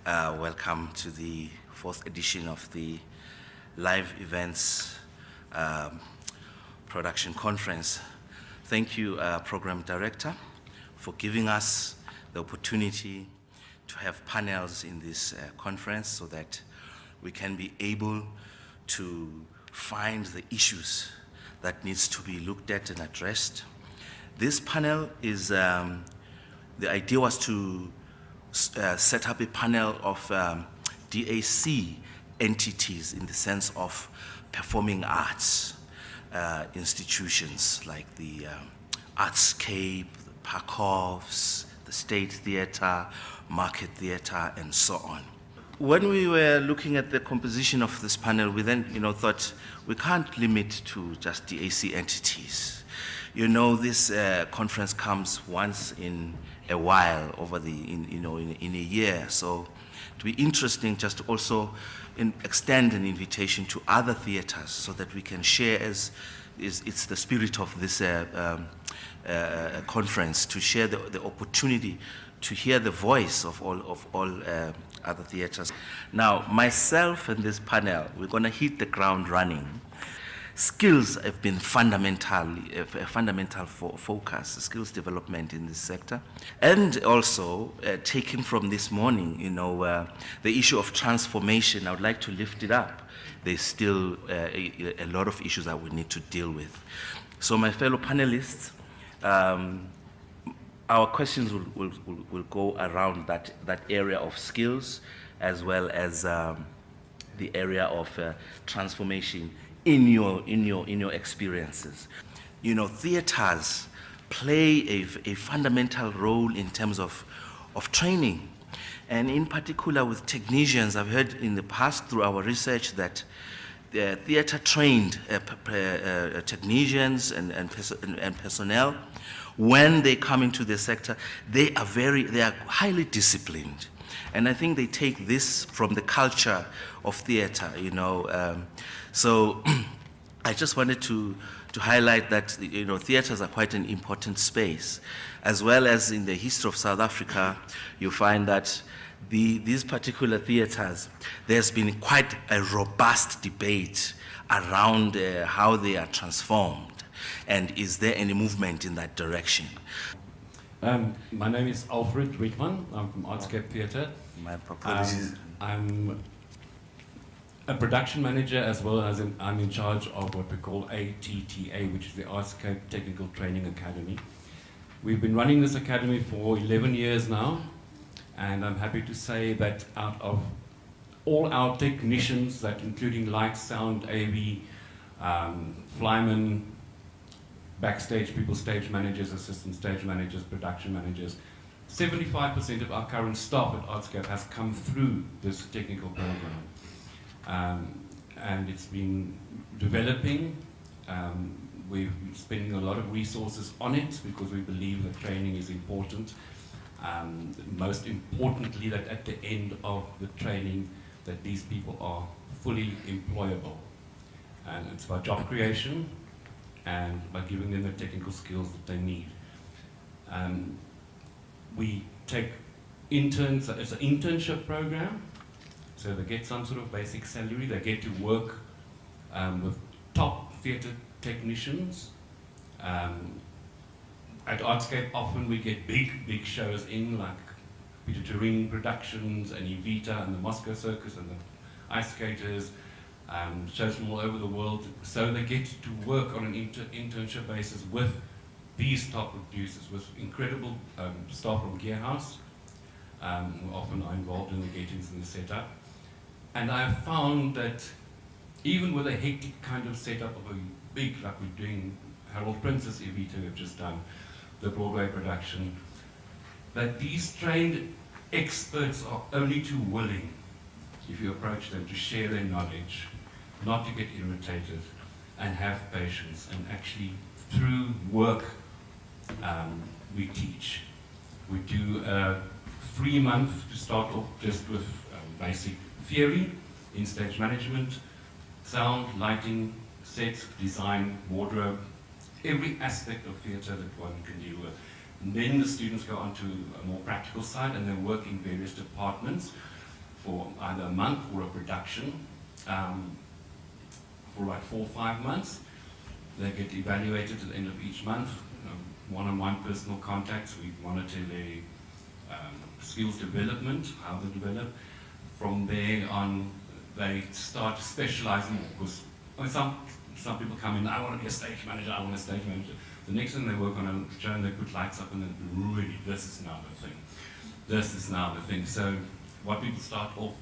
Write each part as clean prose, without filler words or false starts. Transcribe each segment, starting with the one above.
Welcome to the fourth edition of the Live Events Production Conference. Thank you, Program Director, for giving us the opportunity to have panels in this conference so that we can be able to find the issues that needs to be looked at and addressed. This panel is, the idea was to set up a panel of DAC entities in the sense of performing arts institutions like the ArtsCape, the Parkovs, the State Theatre, Market Theatre, and so on. When we were looking at the composition of this panel, we then thought we can't limit to just DAC entities. This conference comes once in a while over in a year, so it would be interesting just to also extend an invitation to other theaters so that we can share, as it's the spirit of this conference, to share the opportunity to hear the voice of all other theaters. Now, myself and this panel, we're going to hit the ground running. Skills have been fundamental focus, skills development in this sector. And also, taken from this morning, the issue of transformation, I would like to lift it up. There's still a lot of issues that we need to deal with. So my fellow panelists, our questions will go around that area of skills as well as the area of transformation in your experiences. Theaters play a fundamental role in terms of training, and in particular with technicians. I've heard in the past through our research that the theater trained technicians and personnel, when they come into the sector, they are highly disciplined. And I think they take this from the culture of theater, So I just wanted to highlight that, theaters are quite an important space. As well as in the history of South Africa, you find that these particular theaters, there's been quite a robust debate around how they are transformed. And is there any movement in that direction? My name is Alfred Wittmann. I'm from ArtsCape Theatre. My apologies. I'm a production manager, as well as I'm in charge of what we call ATTA, which is the ArtsCape Technical Training Academy. We've been running this academy for 11 years now, and I'm happy to say that out of all our technicians, that including lights, sound, AV, flymen, backstage people, stage managers, assistant stage managers, production managers, 75% of our current staff at ArtsCape has come through this technical program. And it's been developing. We've been spending a lot of resources on it because we believe that training is important. Most importantly, that at the end of the training, that these people are fully employable. And it's about job creation and by giving them the technical skills that they need. We take interns, it's an internship program, so they get some sort of basic salary, they get to work with top theatre technicians. At ArtsCape, often we get big shows in, like Peter Turing Productions and Evita and the Moscow Circus and the Ice Skaters, shows from all over the world. So they get to work on an internship basis with these top producers, with incredible staff from Gearhouse, who often are involved in the gettings and the setup. And I have found that even with a hectic kind of setup of a big, like we're doing Harold Princess Evita, we've just done the Broadway production, that these trained experts are only too willing, if you approach them, to share their knowledge, not to get irritated, and have patience, and actually through work we teach. We do a 3-month to start off just with basic theory in stage management, sound, lighting, set, design, wardrobe, every aspect of theatre that one can deal with. And then the students go on to a more practical side and they work in various departments. for either a month or a production for like 4 or 5 months. They get evaluated at the end of each month. One-on-one personal contacts. We monitor their skills development, how they develop. From there on, they start to specialize more. Because some people come in, I want to be a stage manager, I want a stage manager. The next thing they work on a show, and they put lights up and then really, this is now the thing. This is now the thing. So what people start off,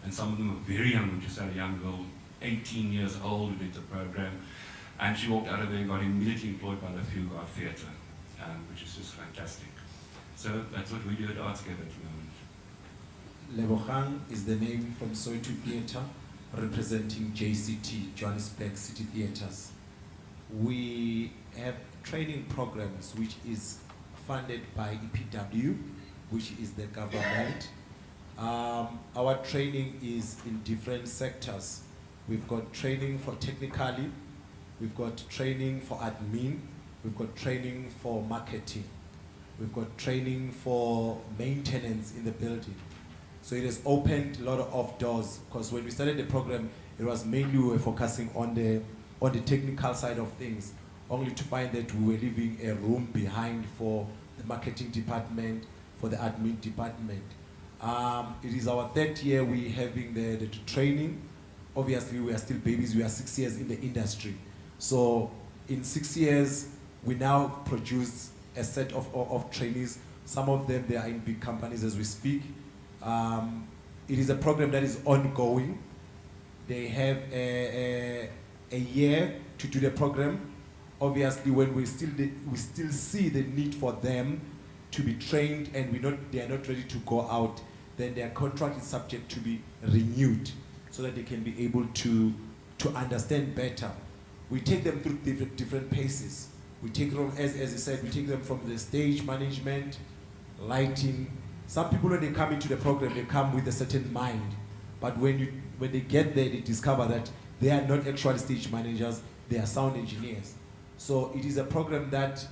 and some of them are very young. We just had a young girl, 18 years old, who did the program, and she walked out of there and got immediately employed by the Fugard Theatre, which is just fantastic. So that's what we do at ArtsCape at the moment. Lebogang is the name from Soweto Theatre, representing JCT, Johannesburg City Theatres. We have training programs which is funded by EPW, which is the government. Our training is in different sectors. We've got training for technically, we've got training for admin, we've got training for marketing, we've got training for maintenance in the building. So it has opened a lot of doors, because when we started the program, it was mainly we were focusing on the technical side of things, only to find that we were leaving a room behind for the marketing department, for the admin department. It is our 3rd year we having the training. Obviously, we are still babies. We are 6 years in the industry. So in 6 years, we now produce a set of trainees. Some of them, they are in big companies as we speak. It is a program that is ongoing. They have a year to do the program. Obviously, when we still see the need for them to be trained and they are not ready to go out, then their contract is subject to be renewed so that they can be able to understand better. We take them through different paces. We take them, as I said, we take them from the stage management, lighting. Some people, when they come into the program, they come with a certain mind. But when they get there, they discover that they are not actually stage managers, they are sound engineers. So it is a program that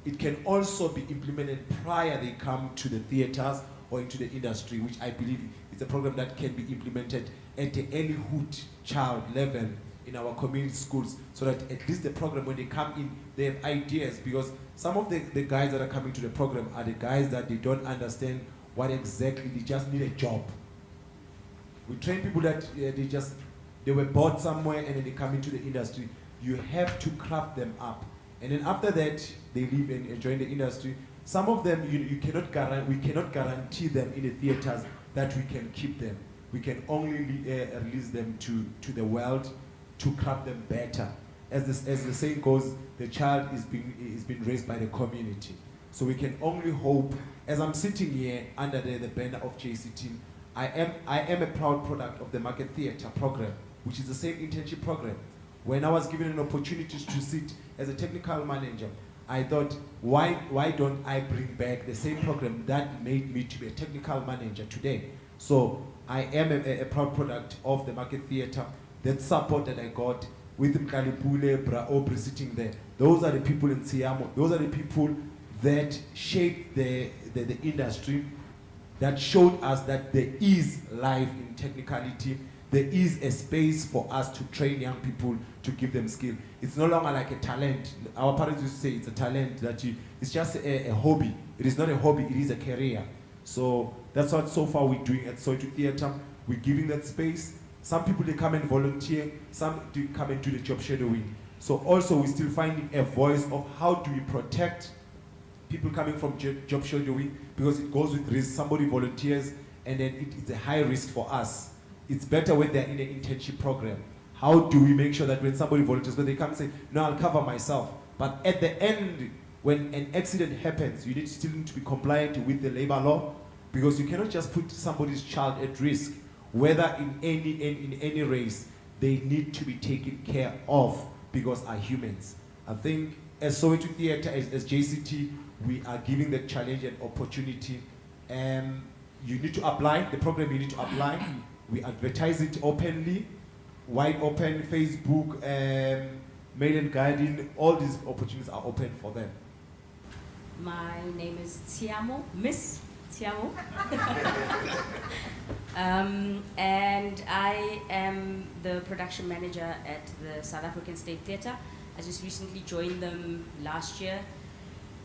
it can also be implemented prior they come to the theaters or into the industry, which I believe is a program that can be implemented at the earlyhood child level in our community schools, so that at least the program, when they come in, they have ideas. Because some of the guys that are coming to the program are the guys that they don't understand what exactly, they just need a job. We train people that they were bored somewhere and then they come into the industry. You have to craft them up. And then after that, they leave and join the industry. Some of them, we cannot guarantee them in the theaters that we can keep them. We can only release them to the world to craft them better. As the saying goes, the child is being raised by the community. So we can only hope. As I'm sitting here under the banner of JCT, I am a proud product of the Market Theatre program, which is the same internship program. When I was given an opportunity to sit as a technical manager, I thought, why don't I bring back the same program that made me to be a technical manager today? So I am a proud product of the Market Theatre. That support that I got with Mkalipule, Bra Obri sitting there, those are the people in Siamo, those are the people that shaped the industry, that showed us that there is life in technicality. There is a space for us to train young people, to give them skill. It's no longer like a talent. Our parents used to say it's a talent, it's just a hobby. It is not a hobby, it is a career. So that's what so far we're doing at Soweto Theatre. We're giving that space. Some people, they come and volunteer, some do come and do the job shadowing. So also we're still finding a voice of how do we protect people coming from job shadowing, because it goes with risk. Somebody volunteers and then it's a high risk for us. It's better when they're in an internship program. How do we make sure that when somebody volunteers, when they come and say, no, I'll cover myself. But at the end, when an accident happens, you still need to be compliant with the labor law, because you cannot just put somebody's child at risk. Whether in any race, they need to be taken care of because are humans. I think as Soweto Theatre, as JCT, we are giving the challenge and opportunity. You need to apply, the program you need to apply. We advertise it openly, wide open, Facebook, Mail and Guardian, all these opportunities are open for them. My name is Tiamo, Miss Tiamo. And I am the production manager at the South African State Theatre. I just recently joined them last year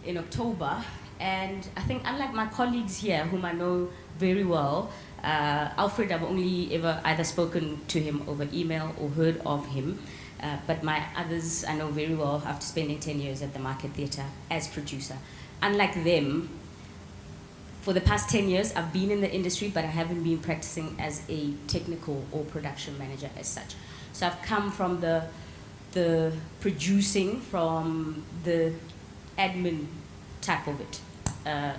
in October. And I think unlike my colleagues here, whom I know very well, Alfred, I've only ever either spoken to him over email or heard of him. But my others I know very well after spending 10 years at the Market Theatre as producer. Unlike them, for the past 10 years, I've been in the industry, but I haven't been practicing as a technical or production manager as such. So I've come from the producing, from the admin type of it,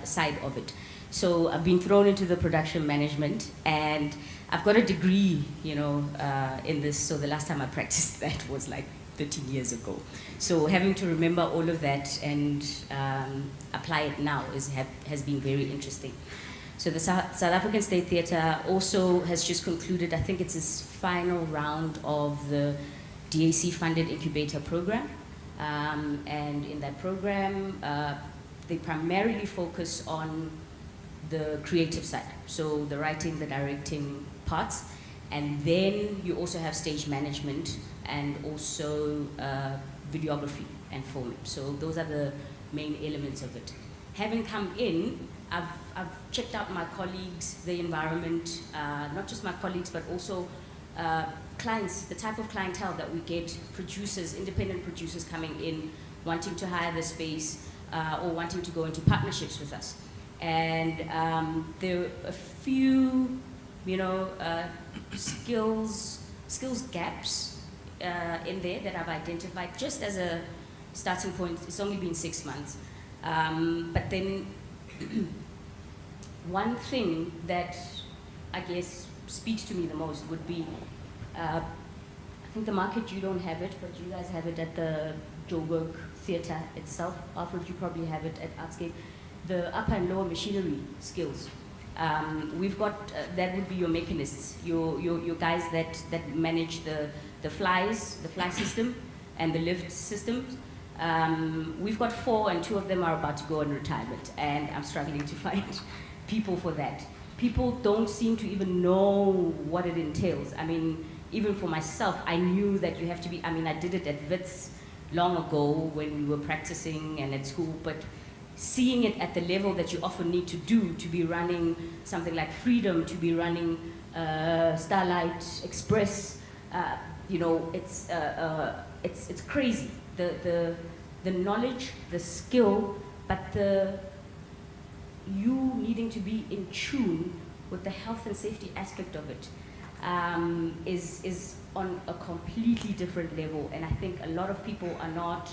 side of it. So I've been thrown into the production management, and I've got a degree, in this. So the last time I practiced that was like 13 years ago. So having to remember all of that and apply it now has been very interesting. So the South African State Theatre also has just concluded, I think it's its final round of the DAC funded incubator program. And in that program, they primarily focus on the creative side. So the writing, the directing parts. And then you also have stage management and also videography and filming. So those are the main elements of it. Having come in, I've checked out my colleagues, the environment, not just my colleagues, but also clients, the type of clientele that we get, producers, independent producers coming in, wanting to hire the space or wanting to go into partnerships with us. And there are a few, skills gaps in there that I've identified just as a starting point. It's only been 6 months. But then one thing that I guess speaks to me the most would be, I think the Market, you don't have it, but you guys have it at the Joburg Theatre itself. Alfred, you probably have it at ArtsCape. The upper and lower machinery skills. We've got, that would be your mechanists, your guys that manage the fly system and the lift systems. We've got 4 and 2 of them are about to go on retirement, and I'm struggling to find people for that. People don't seem to even know what it entails. I mean, even for myself, I knew that you have to be, I did it at Wits long ago when we were practicing and at school, but seeing it at the level that you often need to do to be running something like Freedom, to be running Starlight Express, it's crazy. The knowledge, the skill, but you needing to be in tune with the health and safety aspect of it is on a completely different level. And I think a lot of people are not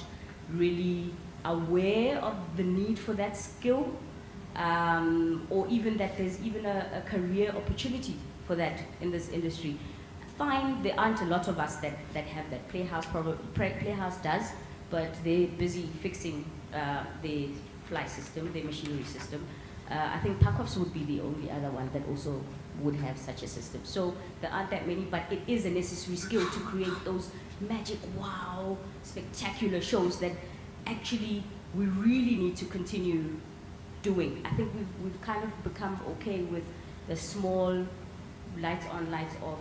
really aware of the need for that skill, or even that there's even a career opportunity for that in this industry. Fine, there aren't a lot of us that have that. Playhouse does, but they're busy fixing their fly system, their machinery system. I think Parkoffs would be the only other one that also would have such a system. So there aren't that many, but it is a necessary skill to create those magic, wow, spectacular shows that actually we really need to continue doing. I think we've kind of become okay with the small lights on, lights off,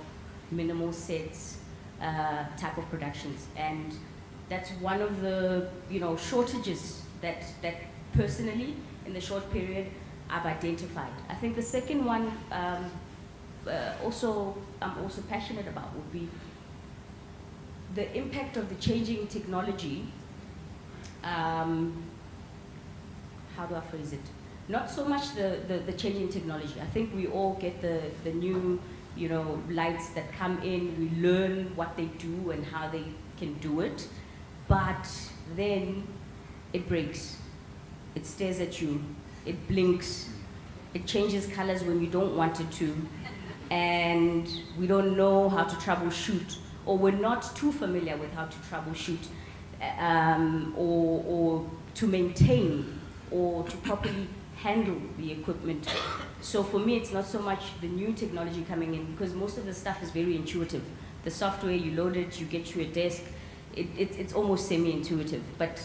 minimal sets type of productions, and that's one of the shortages that personally in the short period I've identified. I think the second one also I'm also passionate about would be the impact of the changing technology. How do I phrase it? Not so much the changing technology. I think we all get the new lights that come in, we learn what they do and how they can do it, but then it breaks, it stares at you, it blinks, it changes colors when you don't want it to, and we don't know how to troubleshoot, or we're not too familiar with how to troubleshoot, or to maintain, or to properly handle the equipment. So for me, it's not so much the new technology coming in, because most of the stuff is very intuitive. The software, you load it, you get to a desk, it's almost semi-intuitive. But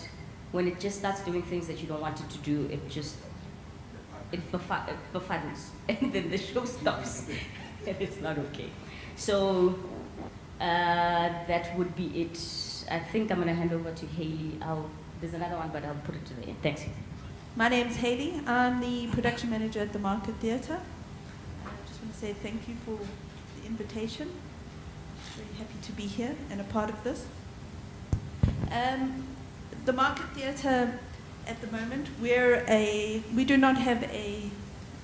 when it just starts doing things that you don't want it to do, it befuddles, and then the show stops. and it's not okay. So that would be it. I think I'm going to hand over to Hayley. There's another one, but I'll put it to the end. Thanks. My name's Hayley. I'm the production manager at the Market Theatre. I just want to say thank you for the invitation. Very happy to be here and a part of this. The Market Theatre at the moment, we do not have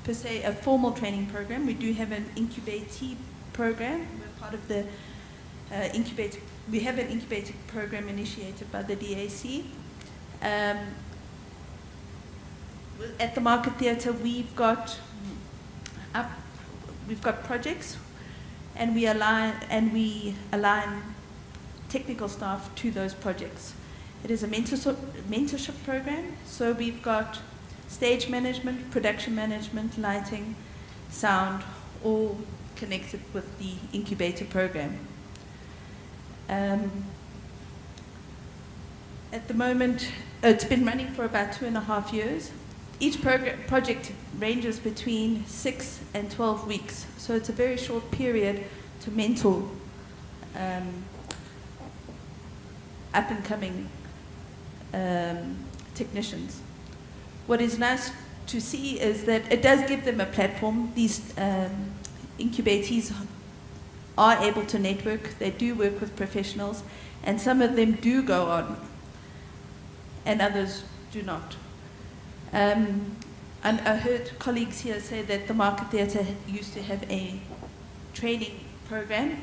per se a formal training program. We do have an incubatee program. We're part of the incubator. We have an incubator program initiated by the DAC. At the Market Theatre, we've got projects, and we align technical staff to those projects. It is a mentorship program, so we've got stage management, production management, lighting, sound, all connected with the incubator program. At the moment, it's been running for about 2.5 years. Each project ranges between 6 and 12 weeks, so it's a very short period to mentor up-and-coming technicians. What is nice to see is that it does give them a platform. These incubatees are able to network. They do work with professionals, and some of them do go on, and others do not. And I heard colleagues here say that the Market Theatre used to have a training program.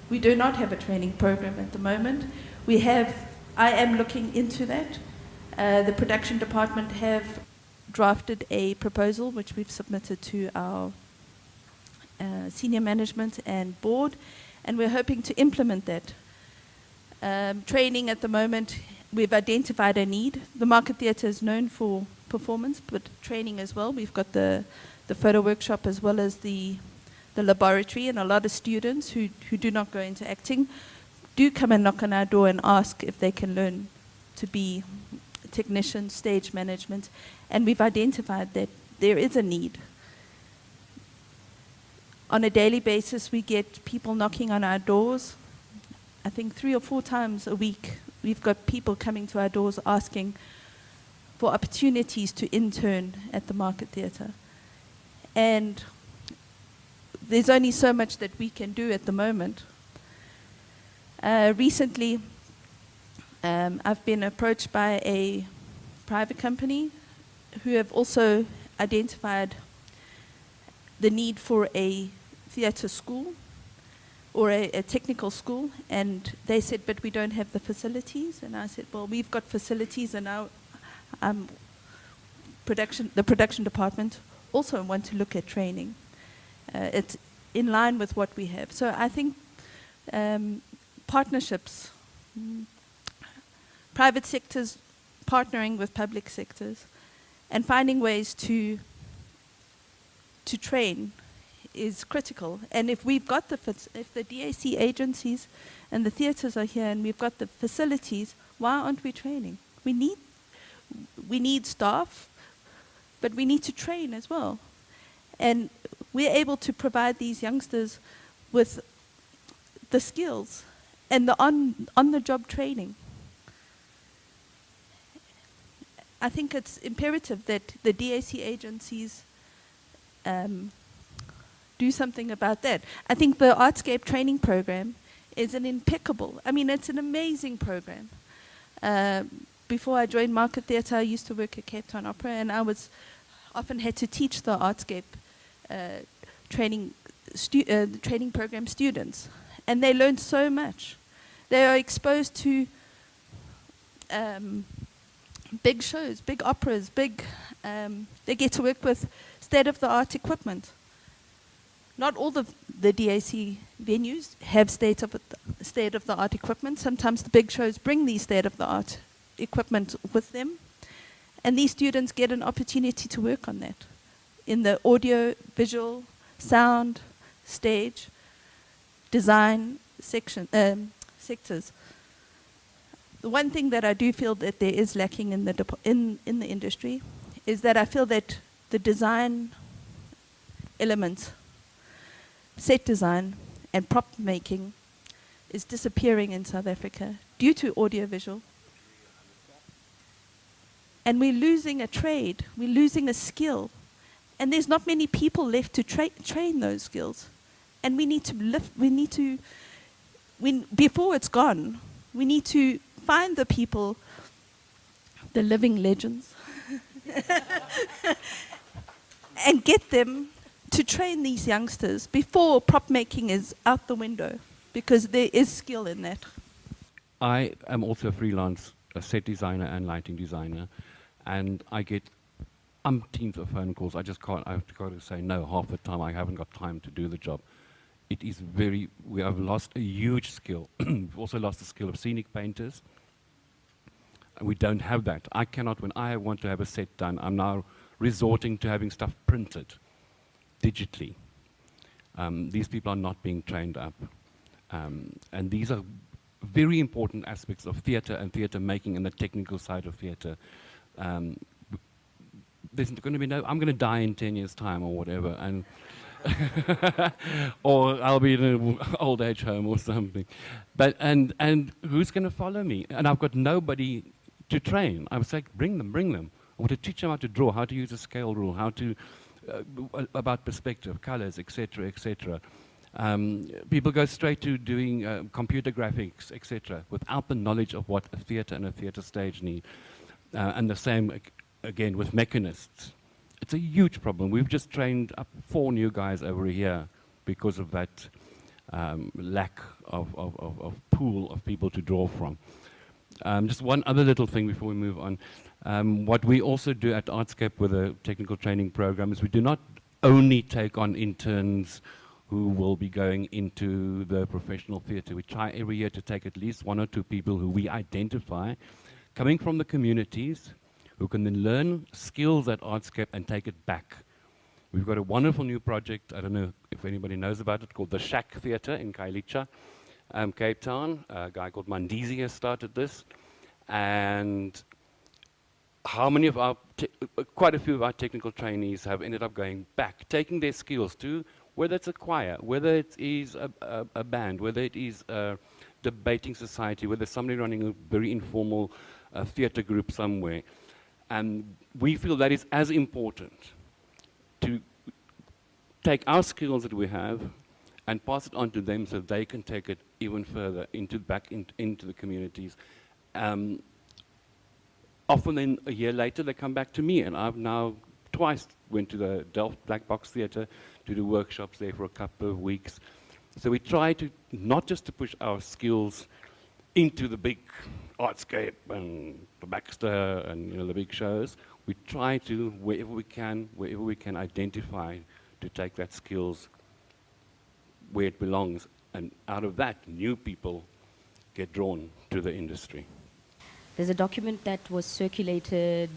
We do not have a training program at the moment. I am looking into that. The production department have drafted a proposal which we've submitted to our senior management and board, and we're hoping to implement that. Training at the moment, we've identified a need. The Market Theatre is known for performance, but training as well. We've got the photo workshop as well as the laboratory, and a lot of students who do not go into acting do come and knock on our door and ask if they can learn to be technicians, stage management, and we've identified that there is a need. On a daily basis, we get people knocking on our doors. I think 3 or 4 times a week, we've got people coming to our doors asking for opportunities to intern at the Market Theatre. And there's only so much that we can do at the moment. Recently, I've been approached by a private company who have also identified the need for a theatre school or a technical school, and they said, but we don't have the facilities. And I said, well, we've got facilities, and now the production department also want to look at training. It's in line with what we have. So I think partnerships, private sectors partnering with public sectors, and finding ways to train is critical. And if we've got if the DAC agencies and the theatres are here and we've got the facilities, why aren't we training? We need staff, but we need to train as well. And we're able to provide these youngsters with the skills and the on-the-job training. I think it's imperative that the DAC agencies do something about that. I think the ArtsCape training program is it's an amazing program. Before I joined Market Theatre, I used to work at Cape Town Opera, and I often had to teach the ArtsCape training program students, and they learned so much. They are exposed to big shows, big operas, they get to work with state-of-the-art equipment. Not all the DAC venues have state-of-the-art equipment. Sometimes the big shows bring these state-of-the-art equipment with them, and these students get an opportunity to work on that in the audio, visual, sound, stage, design sectors. The one thing that I do feel that there is lacking in the industry is that I feel that the design elements, set design and prop making is disappearing in South Africa due to audiovisual. And we're losing a trade, we're losing a skill. And there's not many people left to train those skills. And we need to before it's gone, we need to find the people, the living legends, and get them to train these youngsters before prop making is out the window, because there is skill in that. I am also a freelance set designer and lighting designer, and I get umpteens of phone calls. I just can't, I've got to say no half the time. I haven't got time to do the job. It is we have lost a huge skill. We've also lost the skill of scenic painters. And we don't have that. I cannot, when I want to have a set done, I'm now resorting to having stuff printed digitally. These people are not being trained up. And these are very important aspects of theatre and theatre making and the technical side of theatre. There's going to be no, I'm going to die in 10 years' time or whatever, and or I'll be in an old age home or something. But and who's going to follow me? And I've got nobody to train. I was like, bring them. I want to teach them how to draw, how to use a scale rule, how to about perspective, colors, etc., etc. People go straight to doing computer graphics, etc., without the knowledge of what a theatre and a theatre stage need. And the same again with mechanists. It's a huge problem. We've just trained up 4 new guys over here because of that lack of pool of people to draw from. Just one other little thing before we move on. What we also do at ArtsCape with a technical training program is we do not only take on interns who will be going into the professional theatre. We try every year to take at least 1 or 2 people who we identify coming from the communities, who can then learn skills at ArtsCape and take it back. We've got a wonderful new project, I don't know if anybody knows about it, called the Shack Theatre in Khayelitsha, Cape Town. A guy called Mandizi has started this. And how many of our, quite a few of our technical trainees have ended up going back, taking their skills to, whether it's a choir, whether it is a band, whether it is a debating society, whether somebody running a very informal theatre group somewhere. And we feel that is as important to take our skills that we have and pass it on to them so they can take it even further back into the communities. Often then a year later they come back to me, and I've now twice went to the Delft Black Box Theatre to do workshops there for a couple of weeks. So we try to not just to push our skills into the big ArtsCape and the Baxter and the big shows. We try to, wherever we can identify to take that skills where it belongs, and out of that, new people get drawn to the industry. There's a document that was circulated.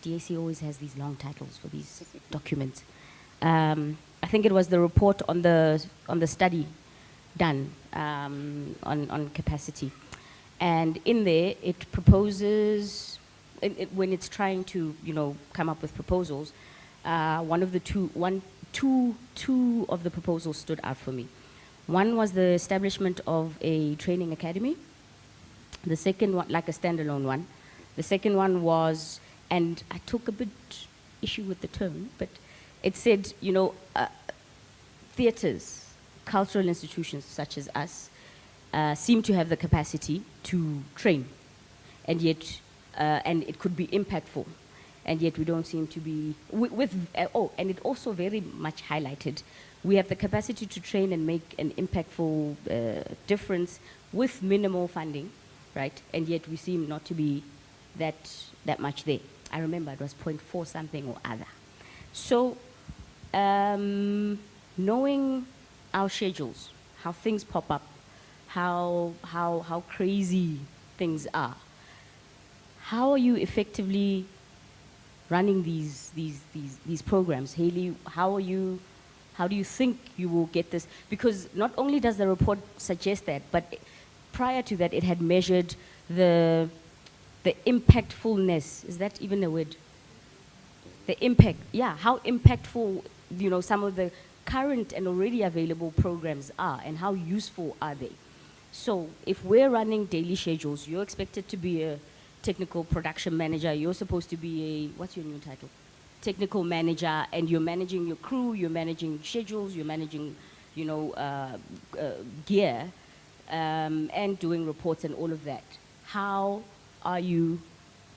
DAC always has these long titles for these documents. I think it was the report on the study done on capacity. And in there, it proposes, when it's trying to, come up with proposals, two of the proposals stood out for me. One was the establishment of a training academy. The second one, like a standalone one. The second one was, and I took a bit issue with the term, but it said, theatres, cultural institutions such as us, seem to have the capacity to train, and yet, and it could be impactful, and yet we don't seem to be, and it also very much highlighted, we have the capacity to train and make an impactful difference with minimal funding, right, and yet we seem not to be that much there. I remember it was 0.4 something or other. So, knowing our schedules, how things pop up, how crazy things are, how are you effectively running these programs? Hayley, how do you think you will get this? Because not only does the report suggest that, but prior to that, it had measured the impactfulness. Is that even a word? The impact, yeah, how impactful, some of the current and already available programs are and how useful are they. So if we're running daily schedules, you're expected to be a technical production manager, you're supposed to be a, what's your new title? Technical manager, and you're managing your crew, you're managing schedules, you're managing, you know, gear, and doing reports and all of that. How are you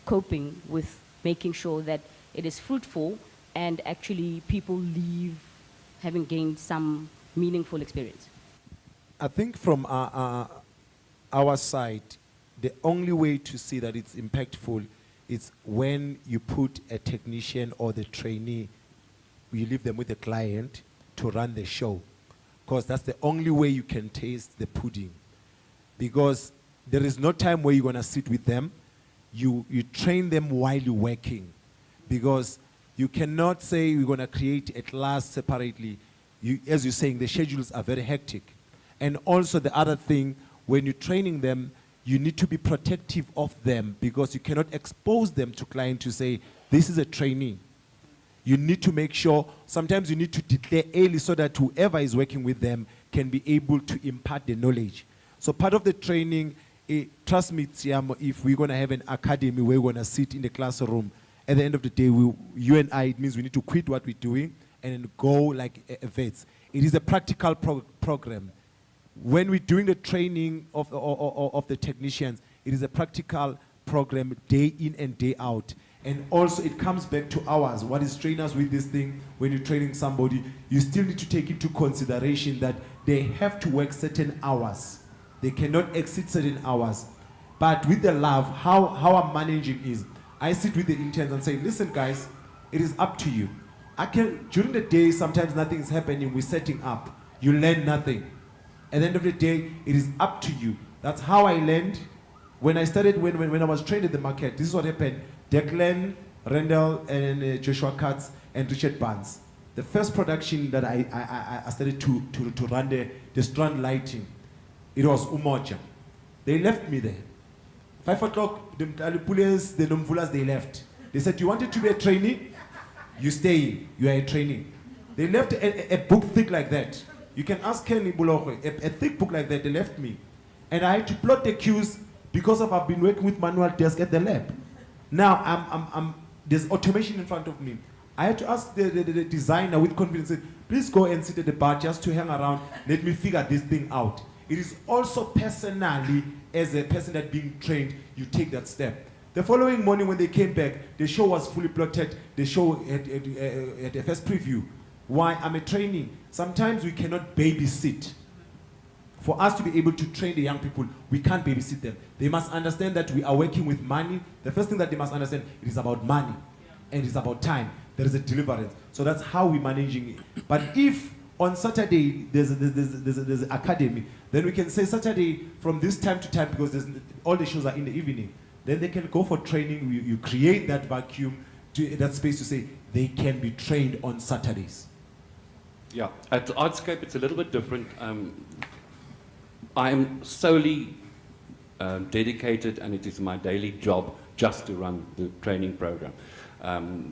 coping with making sure that it is fruitful and actually people leave having gained some meaningful experience? I think from our side, the only way to see that it's impactful is when you put a technician or the trainee, you leave them with the client to run the show. Because that's the only way you can taste the pudding. Because there is no time where you're going to sit with them. You train them while you're working. Because you cannot say you're going to create a class separately. As you're saying, the schedules are very hectic. And also the other thing, when you're training them, you need to be protective of them because you cannot expose them to clients to say, this is a trainee. You need to make sure, sometimes you need to declare early so that whoever is working with them can be able to impart the knowledge. So part of the training, trust me, Tsiamo, if we're going to have an academy where we're going to sit in the classroom, at the end of the day, you and I, it means we need to quit what we're doing and then go like a vets. It is a practical program. When we're doing the training of the technicians, it is a practical program day in and day out. And also it comes back to hours. What is train us with this thing? When you're training somebody, you still need to take into consideration that they have to work certain hours. They cannot exceed certain hours. But with the love, how I'm managing is, I sit with the interns and say, listen guys, it is up to you. During the day, sometimes nothing is happening, we're setting up. You learn nothing. At the end of the day, it is up to you. That's how I learned. When I started, when I was trained in the market, this is what happened. Declan, Randall, and Joshua Katz, and Richard Barnes. The first production that I started to run the strand lighting, it was Umoja. They left me there. 5 o'clock, the Pulians, the Nomvulas, they left. They said, you wanted to be a trainee? You stay in, you are a trainee. They left a book thick like that. You can ask Kenny Bulowe, a thick book like that, they left me. And I had to plot the cues because I've been working with manual desk at the lab. Now, there's automation in front of me. I had to ask the designer with confidence, please go and sit at the bar just to hang around, let me figure this thing out. It is also personally, as a person that's being trained, you take that step. The following morning when they came back, the show was fully plotted, the show had a first preview. Why? I'm a trainee. Sometimes we cannot babysit. For us to be able to train the young people, we can't babysit them. They must understand that we are working with money. The first thing that they must understand, it is about money. And it is about time. There is a deliverance. So that's how we're managing it. But if on Saturday there's an academy, then we can say Saturday from this time to time, because all the shows are in the evening. Then they can go for training. You create that vacuum, that space to say they can be trained on Saturdays. Yeah, at ArtsCape it's a little bit different. I'm solely dedicated, and it is my daily job just to run the training program.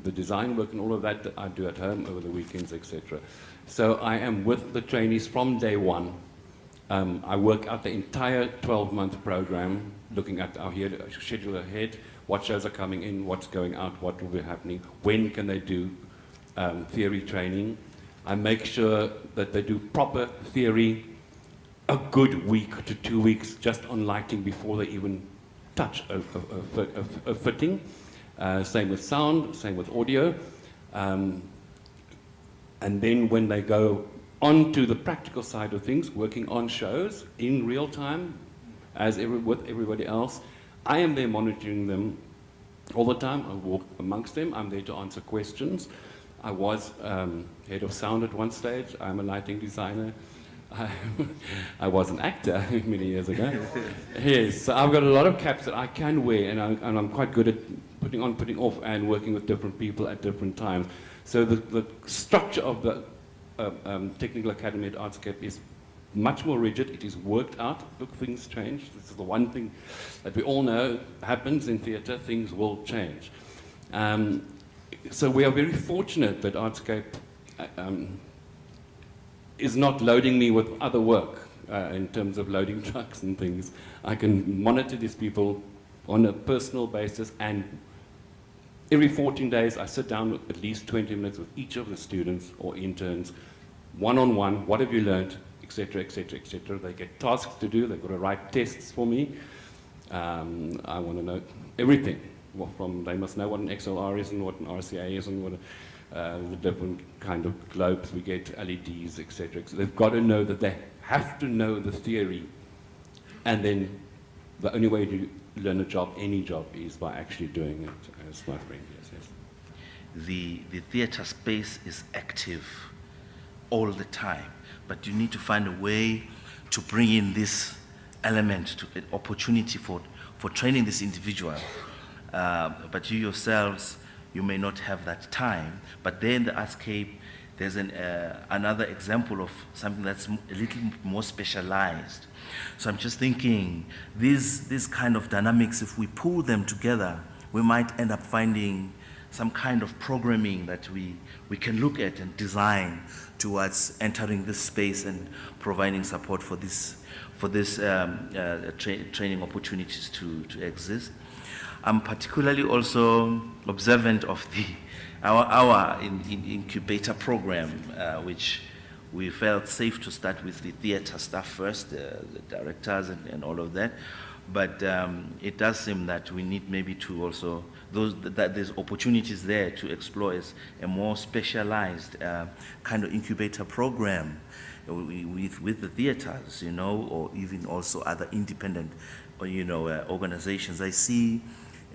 The design work and all of that I do at home over the weekends, etc. So I am with the trainees from day one. I work out the entire 12-month program, looking at our schedule ahead, what shows are coming in, what's going out, what will be happening, when can they do theory training. I make sure that they do proper theory a good week to 2 weeks just on lighting before they even touch a fitting. Same with sound, same with audio. And then when they go on to the practical side of things, working on shows in real time, with everybody else, I am there monitoring them all the time. I walk amongst them. I'm there to answer questions. I was head of sound at one stage. I'm a lighting designer. I was an actor many years ago. Yes, so I've got a lot of caps that I can wear, and I'm quite good at putting on, putting off, and working with different people at different times. So the structure of the Technical Academy at ArtsCape is much more rigid. It is worked out. Look, things change. This is the one thing that we all know happens in theatre. Things will change. So we are very fortunate that ArtsCape is not loading me with other work in terms of loading trucks and things. I can monitor these people on a personal basis, and every 14 days I sit down with at least 20 minutes with each of the students or interns, one-on-one, what have you learned, etc., etc., etc. They get tasks to do, they've got to write tests for me. I want to know everything. They must know what an XLR is and what an RCA is and what the different kind of globes we get, LEDs, etc. They've got to know that they have to know the theory, and then the only way to learn a job, any job, is by actually doing it, as my friend says. The theatre space is active all the time, but you need to find a way to bring in this element, to an opportunity for training this individual. But you yourselves, you may not have that time. But there in the ArtsCape, there's another example of something that's a little more specialized. So I'm just thinking, these kind of dynamics, if we pull them together, we might end up finding some kind of programming that we can look at and design towards entering this space and providing support for this training opportunities to exist. I'm particularly also observant of our incubator program, which we felt safe to start with the theater staff first, the directors and all of that. But it does seem that we need maybe to also, that there's opportunities there to explore as a more specialized kind of incubator program with the theaters, you know, or even also other independent, organizations. I see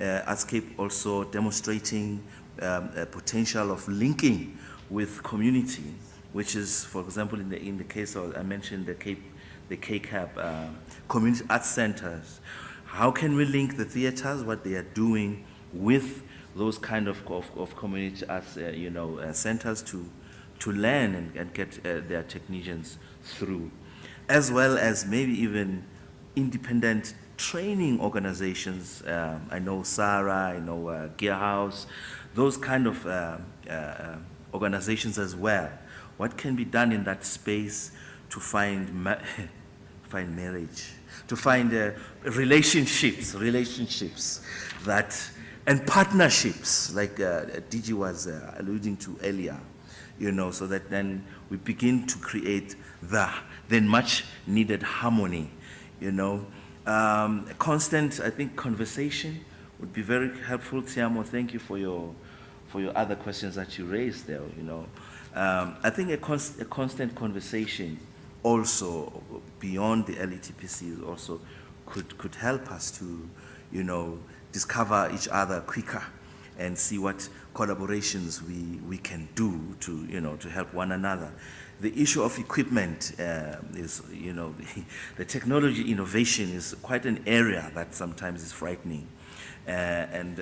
ArtsCape also demonstrating a potential of linking with community, which is, for example, in the case of, I mentioned the KCAP community arts centers. How can we link the theaters, what they are doing, with those kind of community arts centers to learn and get their technicians through, as well as maybe even independent training organizations. I know Sarah, I know Gear House, those kind of organizations as well. What can be done in that space to find marriage, to find relationships that, and partnerships, like DG was alluding to earlier, so that then we begin to create the then much needed harmony, constant, I think, conversation would be very helpful. Tiamo, thank you for your other questions that you raised there, I think a constant conversation also beyond the LETPC also could help us to, discover each other quicker and see what collaborations we can do to help one another. The issue of equipment is, the technology innovation is quite an area that sometimes is frightening and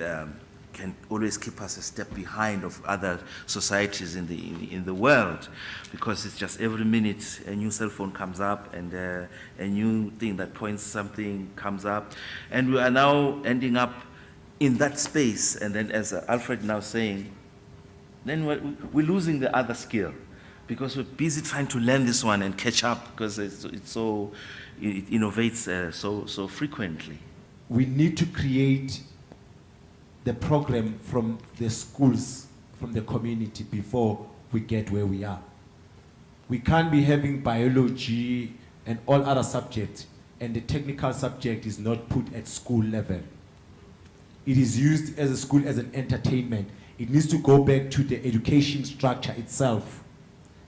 can always keep us a step behind of other societies in the world, because it's just every minute a new cell phone comes up and a new thing that points something comes up, and we are now ending up in that space. And then, as Alfred now saying, then we're losing the other skill because we're busy trying to learn this one and catch up, because it innovates so frequently. We need to create the program from the schools, from the community, before we get where we are. We can't be having biology and all other subjects, and the technical subject is not put at school level. It is used as a school as an entertainment. It needs to go back to the education structure itself.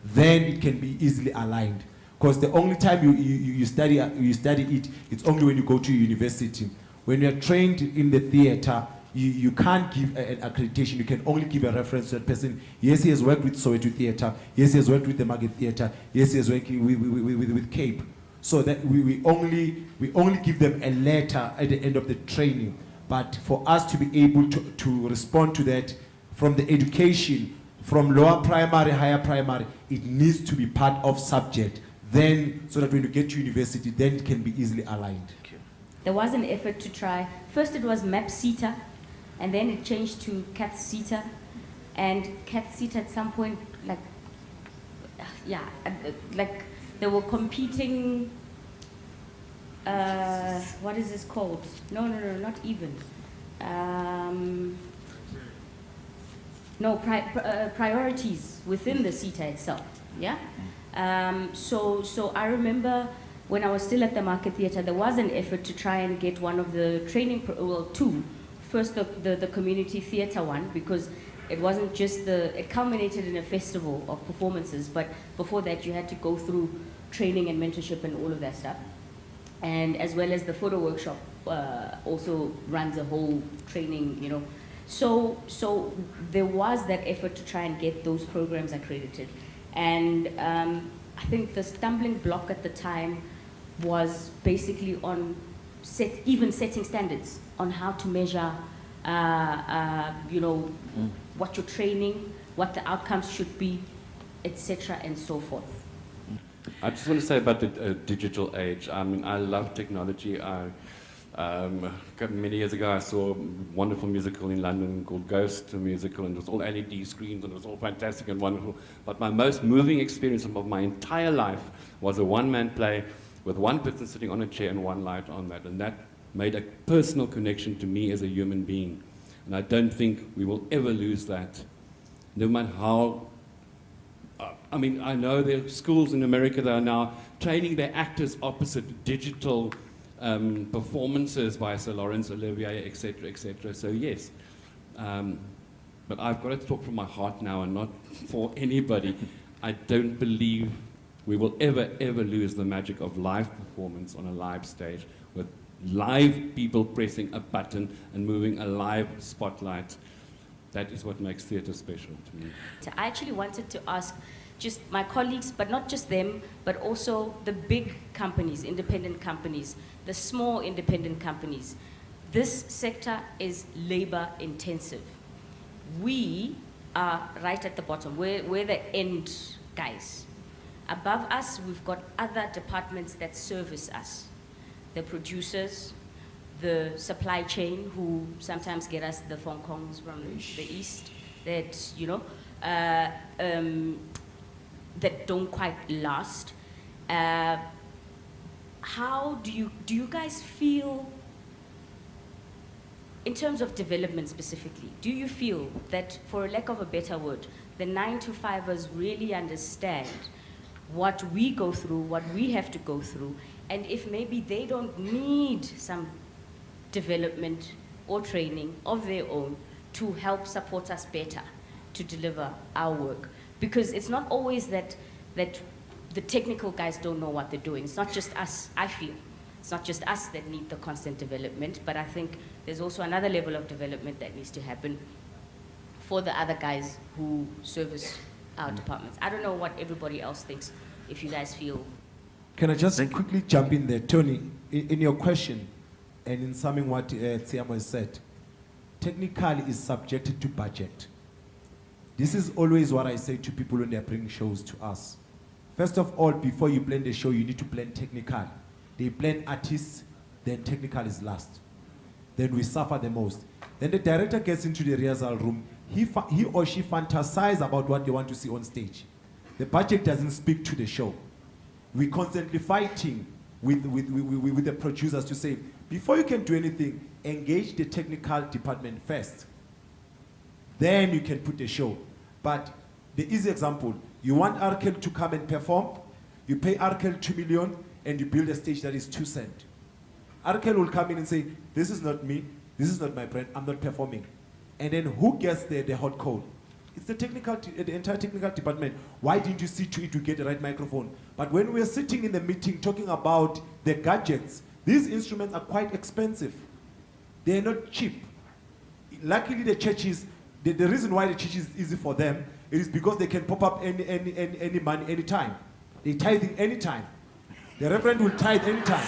Then it can be easily aligned. Because the only time you study it, it's only when you go to university. When you're trained in the theater, you can't give an accreditation. You can only give a reference to that person. Yes, he has worked with Soweto Theatre. Yes, he has worked with the Market Theatre. Yes, he has worked with Cape. So that we only give them a letter at the end of the training. But for us to be able to respond to that from the education, from lower primary, higher primary, it needs to be part of subject. Then, so that when you get to university, then it can be easily aligned. There was an effort to try. First it was MapSeater, and then it changed to CathSeater. And CathSeater at some point, yeah, like they were competing. What is this called? No, not even. No, priorities within the CETA itself. Yeah. So I remember when I was still at the Market Theatre, there was an effort to try and get one of the training, two. First, the community theatre one, because it wasn't just it culminated in a festival of performances, but before that you had to go through training and mentorship and all of that stuff. And as well as the photo workshop also runs a whole training, you know. So there was that effort to try and get those programs accredited. And I think the stumbling block at the time was basically on even setting standards on how to measure, you know, what you're training, what the outcomes should be, etc., and so forth. I just want to say about the digital age. I mean, I love technology. Many years ago, I saw a wonderful musical in London called Ghost, a musical, and it was all LED screens, and it was all fantastic and wonderful. But my most moving experience of my entire life was a one-man play with one person sitting on a chair and one light on that, and that made a personal connection to me as a human being. And I don't think we will ever lose that, no matter how. I mean, I know there are schools in America that are now training their actors opposite digital performances by Sir Laurence Olivier, etc., etc. So yes, but I've got to talk from my heart now and not for anybody. I don't believe we will ever lose the magic of live performance on a live stage with live people pressing a button and moving a live spotlight. That is what makes theatre special to me. I actually wanted to ask just my colleagues, but not just them, but also the big companies, independent companies, the small independent companies. This sector is labor intensive. We are right at the bottom. We're the end guys. Above us, we've got other departments that service us. The producers, the supply chain, who sometimes get us the phone calls from the east that, you know, that don't quite last. How do you guys feel, in terms of development specifically, do you feel that, for lack of a better word, the 9-to-5ers really understand what we go through, what we have to go through, and if maybe they don't need some development or training of their own to help support us better to deliver our work? Because it's not always that the technical guys don't know what they're doing. It's not just us, I feel. It's not just us that need the constant development, but I think there's also another level of development that needs to happen for the other guys who service our departments. I don't know what everybody else thinks, if you guys feel. Can I just quickly jump in there? Tony, in your question, and in summing what Tsiamo has said, technically is subjected to budget. This is always what I say to people when they're bringing shows to us. First of all, before you plan the show, you need to plan technical. They plan artists, then technical is last. Then we suffer the most. Then the director gets into the rehearsal room. He or she fantasizes about what they want to see on stage. The budget doesn't speak to the show. We're constantly fighting with the producers to say, before you can do anything, engage the technical department first. Then you can put the show. But the easy example, you want ArtsCape to come and perform, you pay ArtsCape 2 million, and you build a stage that is 2 cents. ArtsCape will come in and say, this is not me, this is not my brand, I'm not performing. And then who gets the hot code? It's the entire technical department. Why didn't you see to it to get the right microphone? But when we're sitting in the meeting talking about the gadgets, these instruments are quite expensive. They're not cheap. Luckily, the churches, the reason why the church is easy for them is because they can pop up any money anytime. They tithing anytime. The reverend will tithe anytime.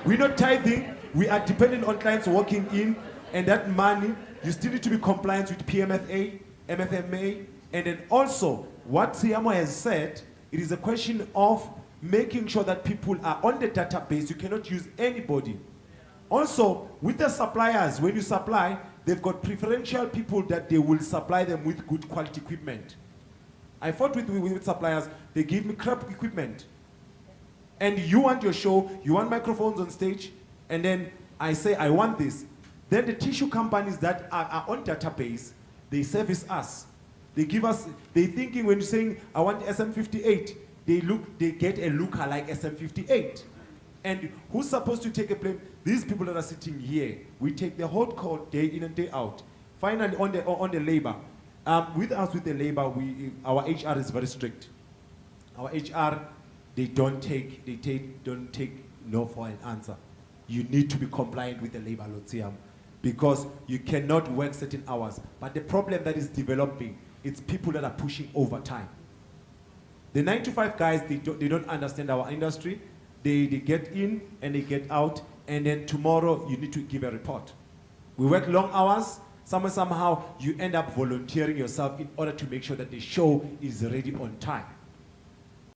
We're not tithing. We are dependent on clients walking in, and that money, you still need to be compliant with PMFA, MFMA, and then also, what Tsiamo has said, it is a question of making sure that people are on the database. You cannot use anybody. Also, with the suppliers, when you supply, they've got preferential people that they will supply them with good quality equipment. I fought with suppliers. They give me crap equipment. And you want your show, you want microphones on stage, and then I say, I want this. Then the tissue companies that are on database, they service us. They give us, they thinking when you're saying, I want SM58, they get a looker like SM58. And who's supposed to take a blame? These people that are sitting here, we take the hot call day in and day out. Finally, on the labor, with the labor, our HR is very strict. Our HR, they don't take no for an answer. You need to be compliant with the labor law, because you cannot work certain hours. But the problem that is developing, it's people that are pushing overtime. The 9-to-5 guys, they don't understand our industry. They get in and they get out, and then tomorrow you need to give a report. We work long hours. Somehow you end up volunteering yourself in order to make sure that the show is ready on time.